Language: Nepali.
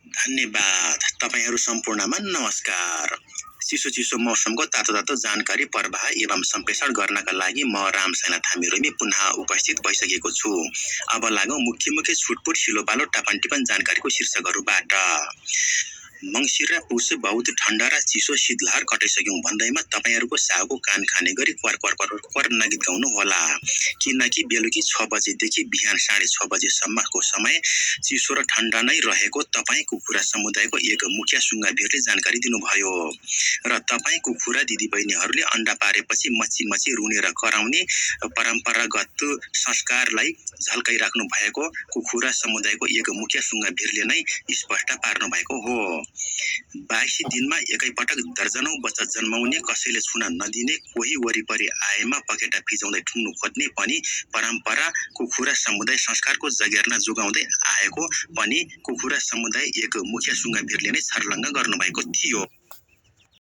धन्यवाद। तपाईहरू सम्पूर्णमा नमस्कार। चिसो मौसमको तातो जानकारी प्रवाह एवं सम्प्रेषण गर्नका लागि म रामसेना थामीरुमी पुनः उपस्थित भइसकेको छु। अब लागौं मुख्य छुटपुट सिलोपालो टापनटिपन जानकारीको शीर्षकहरुबाट। मंसिर र पुष बहुत ठण्डा र चिसो शीतलहर कटाइसक्यौं भन्दैमा तपाईहरुको साउको कान खाने गरी क्वर नगीत गाउनु होला, किनकि बेलुकी 6 बजेदेखि बिहान 6:30 बजेसम्मको समय चिसो र ठण्डा नै रहेको तपाई कुखुरा समुदायको एक मुखिया सुङ्गाभिरले जानकारी दिनुभयो। र तपाई कुखुरा दिदीबहिनीहरूले अण्डा पारेपछि मची रुने र कराउने परम्परागत संस्कारलाई झल्काइराख्नु भएको कुखुरा समुदायको एक मुखिया सुङ्गाभिरले नै स्पष्ट पार्नु भएको हो। 22 दिनमा एकैपटक दर्जनौं बच्चा जन्माउने, कसैले छुन नदिने, कोही वरिपरि आएमा पखेटा फिजाउँदै ठुङ्नु खोज्ने पनि परम्परा कुखुरा समुदाय संस्कारको जगेर्ना जोगाउँदै आएको पनि कुखुरा समुदाय एक मुखिया सुङ्गाभिरले नै छर्लङ्ग गर्नुभएको थियो।